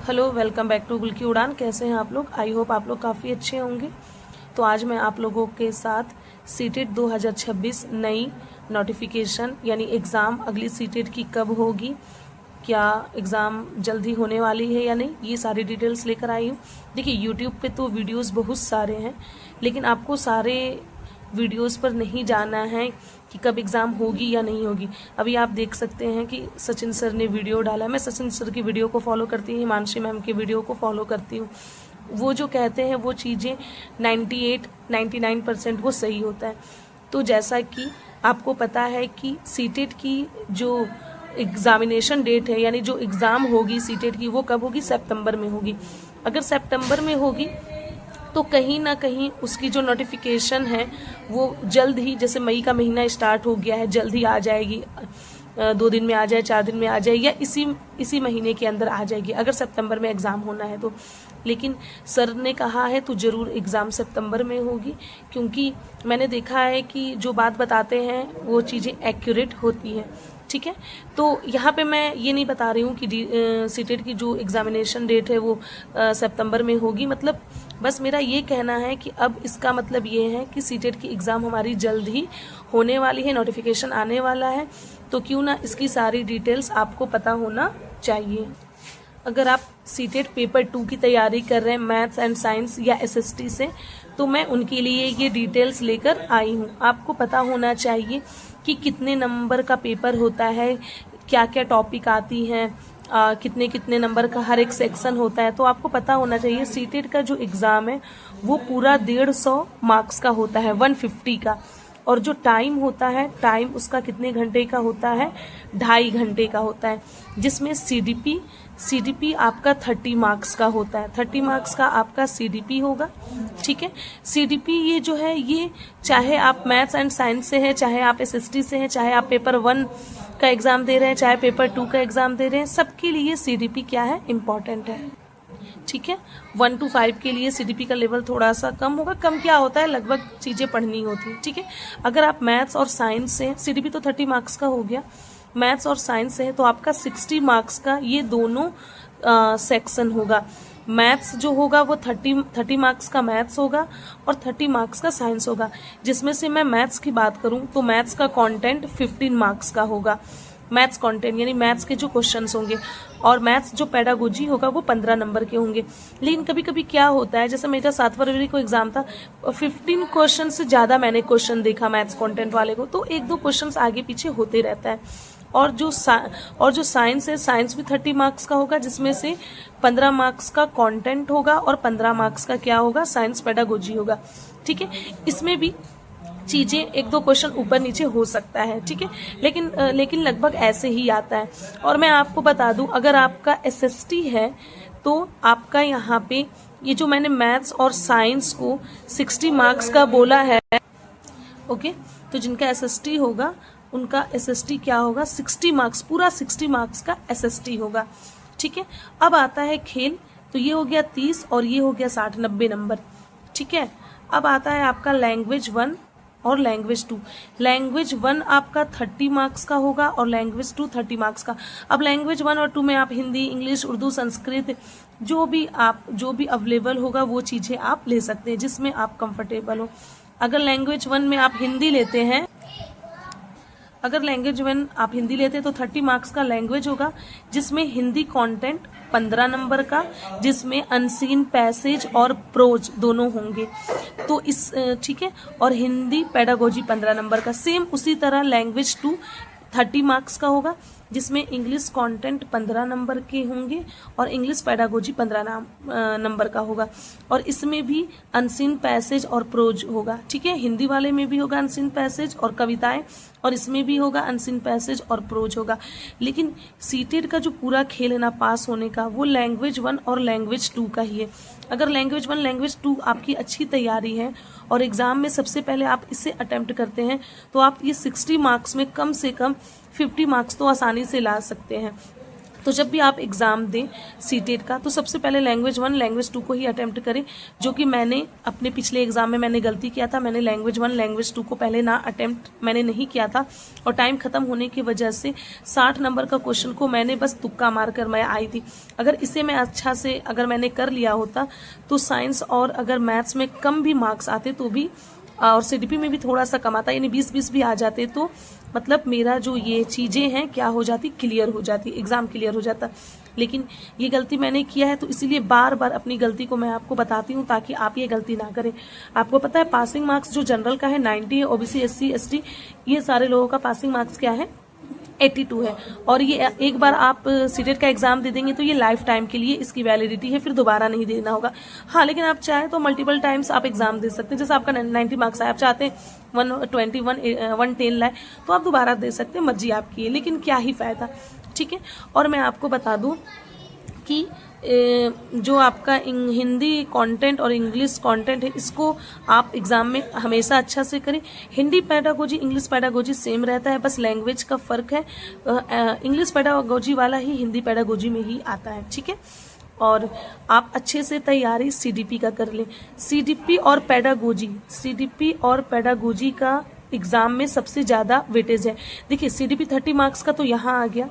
Hello, welcome back to गुल की उड़ान। कैसे हैं आप लोग? आई होप आप लोग काफ़ी अच्छे होंगे। तो आज मैं आप लोगों के साथ सीटेट 2026 नई नोटिफिकेशन यानी एग्ज़ाम अगली सीटेट की कब होगी, क्या एग्ज़ाम जल्दी होने वाली है या नहीं, ये सारी डिटेल्स लेकर आई हूँ। देखिए, यूट्यूब पे तो वीडियोस बहुत सारे हैं, लेकिन आपको सारे वीडियोस पर नहीं जाना है कि कब एग्ज़ाम होगी या नहीं होगी। अभी आप देख सकते हैं कि सचिन सर ने वीडियो डाला है। मैं सचिन सर की वीडियो को फॉलो करती हूँ, हिमांशी मैम की वीडियो को फॉलो करती हूँ। वो जो कहते हैं वो चीज़ें 98-99% वो सही होता है। तो जैसा कि आपको पता है कि सीटेट की जो एग्जामिनेशन डेट है यानी जो एग्ज़ाम होगी सीटेट की, वो कब होगी? सितंबर में होगी। अगर सितंबर में होगी तो कहीं ना कहीं उसकी जो नोटिफिकेशन है वो जल्द ही, जैसे मई का महीना स्टार्ट हो गया है, जल्द ही आ जाएगी। 2 दिन में आ जाए, 4 दिन में आ जाए, या इसी महीने के अंदर आ जाएगी अगर सितंबर में एग्ज़ाम होना है तो। लेकिन सर ने कहा है तो ज़रूर एग्ज़ाम सितंबर में होगी, क्योंकि मैंने देखा है कि जो बात बताते हैं वो चीज़ें एक्यूरेट होती हैं। ठीक है, तो यहाँ पे मैं ये नहीं बता रही हूँ कि सीटेट की जो एग्ज़ामिनेशन डेट है वो सितंबर में होगी। मतलब बस मेरा ये कहना है कि अब इसका मतलब ये है कि सीटेट की एग्ज़ाम हमारी जल्द ही होने वाली है, नोटिफिकेशन आने वाला है। तो क्यों ना इसकी सारी डिटेल्स आपको पता होना चाहिए। अगर आप सीटेट पेपर 2 की तैयारी कर रहे हैं मैथ्स एंड साइंस या एसएसटी से, तो मैं उनके लिए ये डिटेल्स लेकर आई हूँ। आपको पता होना चाहिए कि कितने नंबर का पेपर होता है, क्या क्या टॉपिक आती हैं, कितने कितने नंबर का हर एक सेक्शन होता है। तो आपको पता होना चाहिए सीटेट का जो एग्ज़ाम है वो पूरा 150 मार्क्स का होता है, 150 का। और जो टाइम होता है, टाइम उसका कितने घंटे का होता है? 2.5 घंटे का होता है, जिसमें सीडीपी आपका 30 मार्क्स का होता है। 30 मार्क्स का आपका सीडीपी होगा। ठीक है, सीडीपी ये जो है, ये चाहे आप मैथ्स एंड साइंस से हैं, चाहे आप एसएसटी से हैं, चाहे आप पेपर 1 का एग्ज़ाम दे रहे हैं, चाहे पेपर 2 का एग्ज़ाम दे रहे हैं, सबके लिए सीडीपी क्या है? इम्पॉर्टेंट है। ठीक है, 1 to 5 के लिए सीडीपी का लेवल थोड़ा सा कम होगा। कम क्या होता है? लगभग चीज़ें पढ़नी होती है। ठीक है, अगर आप मैथ्स और साइंस से, सीडीपी तो 30 मार्क्स का हो गया, मैथ्स और साइंस से है तो आपका 60 मार्क्स का ये दोनों सेक्शन होगा। मैथ्स जो होगा वो 30 मार्क्स का मैथ्स होगा और 30 मार्क्स का साइंस होगा। जिसमें से मैं मैथ्स की बात करूं तो मैथ्स का कंटेंट 15 मार्क्स का होगा। मैथ्स कंटेंट यानी मैथ्स के जो क्वेश्चंस होंगे, और मैथ्स जो पेडागोजी होगा वो 15 नंबर के होंगे। लेकिन कभी कभी क्या होता है, जैसे मेरा 7 फरवरी को एग्जाम था, 15 क्वेश्चन से ज़्यादा मैंने क्वेश्चन देखा मैथ्स कंटेंट वाले को, तो 1-2 क्वेश्चन आगे पीछे होते रहता है। और जो साइंस है, साइंस भी 30 मार्क्स का होगा, जिसमें से 15 मार्क्स का कंटेंट होगा और 15 मार्क्स का क्या होगा? साइंस पेडागोजी होगा। ठीक है, इसमें भी चीजें 1-2 क्वेश्चन ऊपर नीचे हो सकता है। ठीक है, लेकिन लगभग ऐसे ही आता है। और मैं आपको बता दूं, अगर आपका एसएसटी है तो आपका यहाँ पे ये जो मैंने मैथ्स और साइंस को 60 मार्क्स का बोला है, ओके, तो जिनका एसएसटी होगा उनका एसएसटी क्या होगा? 60 मार्क्स, पूरा 60 मार्क्स का एसएसटी होगा। ठीक है, अब आता है खेल, तो ये हो गया 30 और ये हो गया 60-90 नंबर। ठीक है, अब आता है आपका लैंग्वेज 1 और लैंग्वेज 2। लैंग्वेज 1 आपका 30 मार्क्स का होगा और लैंग्वेज 2 30 मार्क्स का। अब लैंग्वेज 1 और 2 में आप हिंदी, इंग्लिश, उर्दू, संस्कृत, जो भी अवेलेबल होगा वो चीजें आप ले सकते हैं जिसमें आप कंफर्टेबल हो। अगर लैंग्वेज 1 में आप हिंदी लेते हैं, अगर लैंग्वेज 1 आप हिंदी लेते हैं तो 30 मार्क्स का लैंग्वेज होगा, जिसमें हिंदी कंटेंट 15 नंबर का, जिसमें अनसीन पैसेज और प्रोज दोनों होंगे। तो इस ठीक है, और हिंदी पेडागोजी 15 नंबर का। सेम उसी तरह लैंग्वेज 2 30 मार्क्स का होगा, जिसमें इंग्लिश कंटेंट 15 नंबर के होंगे और इंग्लिश पेडागोजी 15 नंबर का होगा। और इसमें भी अनसीन पैसेज और प्रोज होगा। ठीक है, हिंदी वाले में भी होगा अनसीन पैसेज और कविताएं, और इसमें भी होगा अनसीन पैसेज और प्रोज होगा। लेकिन सीटेट का जो पूरा खेल है ना पास होने का, वो लैंग्वेज 1 और लैंग्वेज 2 का ही है। अगर लैंग्वेज 1 लैंग्वेज 2 आपकी अच्छी तैयारी है और एग्जाम में सबसे पहले आप इसे अटेम्प्ट करते हैं, तो आप ये 60 मार्क्स में कम से कम 50 मार्क्स तो आसानी से ला सकते हैं। तो जब भी आप एग्ज़ाम दें सीटेट का तो सबसे पहले लैंग्वेज 1 लैंग्वेज 2 को ही अटेम्प्ट करें, जो कि मैंने अपने पिछले एग्जाम में मैंने गलती किया था। मैंने लैंग्वेज 1 लैंग्वेज 2 को पहले ना अटेम्प्ट मैंने नहीं किया था और टाइम खत्म होने की वजह से 60 नंबर का क्वेश्चन को मैंने बस तुक्का मार कर मैं आई थी। अगर इसे मैं अच्छा से अगर मैंने कर लिया होता तो साइंस और अगर मैथ्स में कम भी मार्क्स आते तो भी और सीडीपी में भी थोड़ा सा कम आता, यानी 20-20 भी आ जाते तो मतलब मेरा जो ये चीज़ें हैं क्या हो जाती, क्लियर हो जाती, एग्ज़ाम क्लियर हो जाता। लेकिन ये गलती मैंने किया है तो इसीलिए बार बार अपनी गलती को मैं आपको बताती हूँ ताकि आप ये गलती ना करें। आपको पता है पासिंग मार्क्स जो जनरल का है 90 है, ओबीसी एससी एसटी ये सारे लोगों का पासिंग मार्क्स क्या है 82 है। और ये एक बार आप सीटेट का एग्जाम दे देंगे तो ये लाइफ टाइम के लिए इसकी वैलिडिटी है, फिर दोबारा नहीं देना होगा। हाँ, लेकिन आप चाहे तो मल्टीपल टाइम्स आप एग्जाम दे सकते हैं। जैसे आपका 90 मार्क्स आए, आप चाहते हैं 120 110 लाए तो आप दोबारा दे सकते हैं, मर्जी आपकी है, लेकिन क्या ही फायदा। ठीक है। और मैं आपको बता दूं कि जो आपका हिंदी कंटेंट और इंग्लिश कंटेंट है इसको आप एग्जाम में हमेशा अच्छा से करें। Hindi pedagogy English pedagogy same रहता है, बस लैंग्वेज का फर्क है। इंग्लिश पैडागोजी वाला ही हिंदी पैडागोजी में ही आता है। ठीक है। और आप अच्छे से तैयारी सीडीपी का कर लें। सीडीपी और पैडागोजी का एग्जाम में सबसे ज्यादा वेटेज है। देखिए सीडीपी 30 मार्क्स का तो यहाँ आ गया,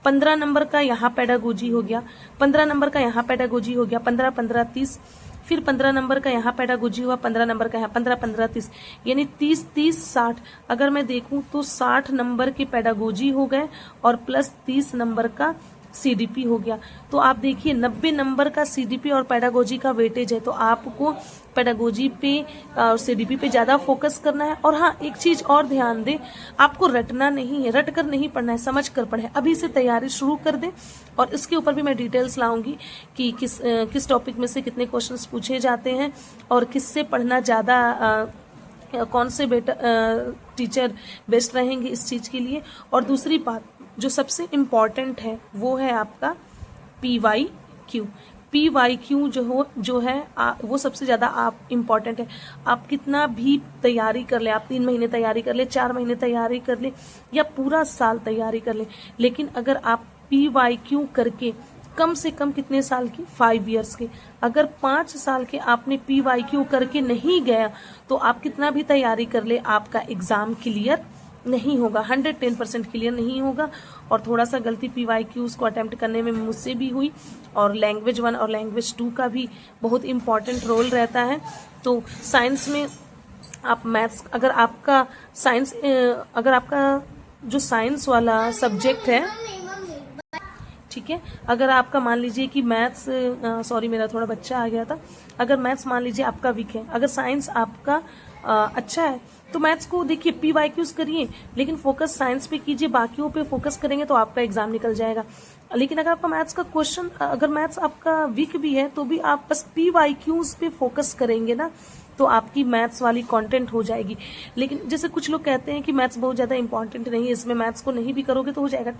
15 नंबर का यहाँ पैडागोजी हो गया, 15 नंबर का यहाँ पैडागोजी हो गया, 15 15 30, फिर 15 नंबर का यहाँ पैडागोजी हुआ, 15 नंबर का यहाँ 15 15 30, यानी 30 30 60। अगर मैं देखूं तो 60 नंबर के पैडागोजी हो गए और प्लस 30 नंबर का सीडीपी हो गया। तो आप देखिए 90 नंबर का सीडीपी और पैडागोजी का वेटेज है, तो आपको पैडागोजी पे और सीडीपी पे ज्यादा फोकस करना है। और हाँ, एक चीज और ध्यान दें, आपको रटना नहीं है, रट कर नहीं पढ़ना है, समझ कर पढ़े। अभी से तैयारी शुरू कर दें और इसके ऊपर भी मैं डिटेल्स लाऊंगी कि किस टॉपिक में से कितने क्वेश्चंस पूछे जाते हैं और किससे पढ़ना ज्यादा कौन से टीचर बेस्ट रहेंगे इस चीज के लिए। और दूसरी बात जो सबसे इम्पॉर्टेंट है वो है आपका PYQ। PYQ जो है वो सबसे ज्यादा आप इम्पॉर्टेंट है। आप कितना भी तैयारी कर ले, आप 3 महीने तैयारी कर ले, 4 महीने तैयारी कर ले या पूरा साल तैयारी कर ले, लेकिन अगर आप PYQ करके कम से कम कितने साल की 5 इयर्स के, अगर 5 साल के आपने PYQ करके नहीं गया तो आप कितना भी तैयारी कर ले आपका एग्जाम क्लियर नहीं होगा, 110% क्लियर नहीं होगा। और थोड़ा सा गलती PYQs को अटेम्प्ट करने में मुझसे भी हुई और लैंग्वेज 1 और लैंग्वेज 2 का भी बहुत इंपॉर्टेंट रोल रहता है। तो साइंस में आप मैथ्स अगर आपका जो साइंस वाला सब्जेक्ट है, ठीक है, अगर आपका मान लीजिए कि मैथ्स सॉरी मेरा थोड़ा बच्चा आ गया था, अगर मैथ्स मान लीजिए आपका वीक है, अगर साइंस आपका अच्छा है तो मैथ्स को देखिए PYQs करिए लेकिन फोकस साइंस पे कीजिए, बाकियों पे फोकस करेंगे तो आपका एग्जाम निकल जाएगा। लेकिन अगर आपका मैथ्स का क्वेश्चन अगर मैथ्स आपका वीक भी है तो भी आप बस PYQs पे फोकस करेंगे ना तो आपकी मैथ्स वाली कंटेंट हो जाएगी। लेकिन जैसे कुछ लोग कहते हैं कि मैथ्स बहुत ज्यादा इंपॉर्टेंट नहीं है, इसमें मैथ्स को नहीं भी करोगे तो हो जाएगा।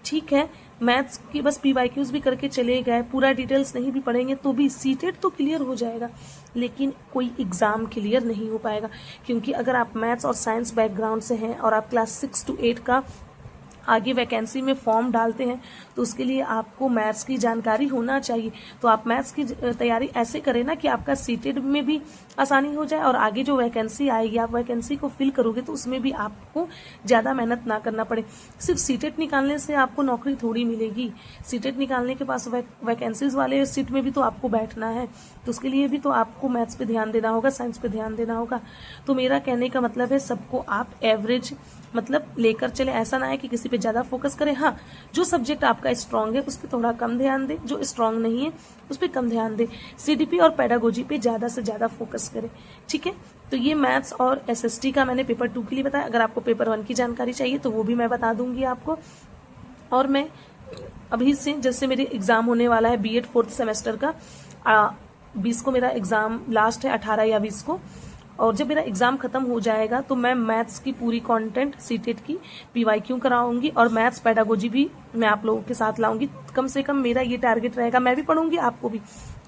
ठीक है, मैथ्स की बस PYQs भी करके चले गए, पूरा डिटेल्स नहीं भी पढ़ेंगे तो भी सीटेट तो क्लियर हो जाएगा, लेकिन कोई एग्जाम क्लियर नहीं हो पाएगा। क्योंकि अगर आप मैथ्स और साइंस बैकग्राउंड से हैं और आप क्लास 6 to 8 का आगे वैकेंसी में फॉर्म डालते हैं तो उसके लिए आपको मैथ्स की जानकारी होना चाहिए। तो आप मैथ्स की तैयारी ऐसे करें ना कि आपका सीटेट में भी आसानी हो जाए और आगे जो वैकेंसी आएगी आप वैकेंसी को फिल करोगे तो उसमें भी आपको ज्यादा मेहनत ना करना पड़े। सिर्फ सीटेट निकालने से आपको नौकरी थोड़ी मिलेगी, सीटेट निकालने के पास वैकेंसीज वाले सीट में भी तो आपको बैठना है, तो उसके लिए भी तो आपको मैथ्स पे ध्यान देना होगा, साइंस पे ध्यान देना होगा। तो मेरा कहने का मतलब है सबको आप एवरेज मतलब लेकर चले, ऐसा ना है कि किसी पे ज्यादा फोकस करें। हाँ, जो सब्जेक्ट आपका स्ट्रांग है उस पर थोड़ा कम ध्यान दे, जो स्ट्रांग नहीं है उस पर कम ध्यान दे। सीडीपी और पैडागोजी पे ज्यादा से ज्यादा फोकस करें। ठीक है, तो ये मैथ्स और एसएसटी का मैंने पेपर 2 के लिए बताया। अगर आपको पेपर 1 की जानकारी चाहिए तो वो भी मैं बता दूंगी आपको। और मैं अभी से जैसे मेरे एग्जाम होने वाला है BEd 4th सेमेस्टर का 20 को मेरा एग्जाम लास्ट है, 18 या 20 को, और जब मेरा एग्जाम खत्म हो जाएगा तो मैं मैथ्स की पूरी कंटेंट सीटेट की PYQ कराऊंगी और मैथ्स पैडागोजी भी मैं आप लोगों के साथ लाऊंगी। कम से कम मेरा ये टारगेट रहेगा, मैं भी पढ़ूंगी आपको भी,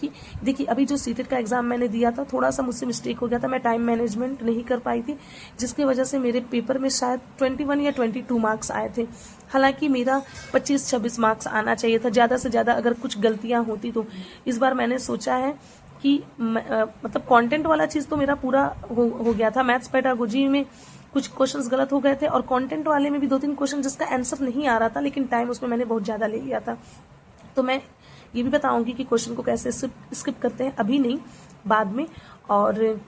कि देखिए अभी जो सीटेट का एग्जाम मैंने दिया था थोड़ा सा मुझसे मिस्टेक हो गया था, मैं टाइम मैनेजमेंट नहीं कर पाई थी जिसकी वजह से मेरे पेपर में शायद 21 या 22 मार्क्स आए थे। हालांकि मेरा 25-26 मार्क्स आना चाहिए था, ज़्यादा से ज़्यादा अगर कुछ गलतियां होती तो। इस बार मैंने सोचा है कि मतलब कंटेंट वाला चीज़ तो मेरा पूरा हो गया था। मैथ्स पेडागोजी में कुछ क्वेश्चंस गलत हो गए थे और कंटेंट वाले में भी 2-3 क्वेश्चन जिसका आंसर नहीं आ रहा था, लेकिन टाइम उसमें मैंने बहुत ज़्यादा ले लिया था। तो मैं ये भी बताऊंगी कि क्वेश्चन को कैसे स्किप करते हैं, अभी नहीं बाद में। और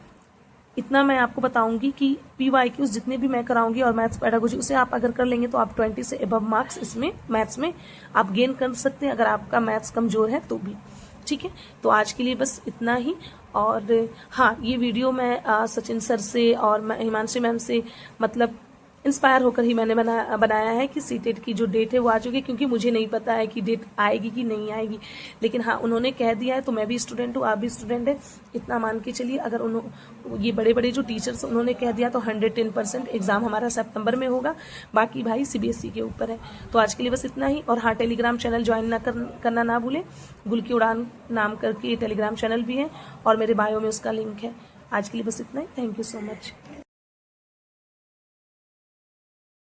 इतना मैं आपको बताऊंगी कि PYQs जितने भी मैं कराऊंगी और मैथ्स पेडागोजी उसे आप अगर कर लेंगे तो आप 20 से अबव मार्क्स इसमें मैथ्स में आप गेन कर सकते हैं, अगर आपका मैथ्स कमजोर है तो भी। ठीक है, तो आज के लिए बस इतना ही। और हाँ, ये वीडियो मैं सचिन सर से और हिमांशी मैम से मतलब इंस्पायर होकर ही मैंने बनाया है कि सीटेट की जो डेट है वो आ चुकी है, क्योंकि मुझे नहीं पता है कि डेट आएगी कि नहीं आएगी, लेकिन हाँ उन्होंने कह दिया है तो मैं भी स्टूडेंट हूँ, आप भी स्टूडेंट है, इतना मान के चलिए। अगर ये बड़े बड़े जो टीचर्स उन्होंने कह दिया तो 110% एग्जाम हमारा सितंबर में होगा, बाकी भाई CBSE के ऊपर है। तो आज के लिए बस इतना ही। और हाँ, टेलीग्राम चैनल ज्वाइन करना ना भूलें, गुल की उड़ान नाम करके टेलीग्राम चैनल भी है और मेरे बायो में उसका लिंक है। आज के लिए बस इतना ही। Thank you so much.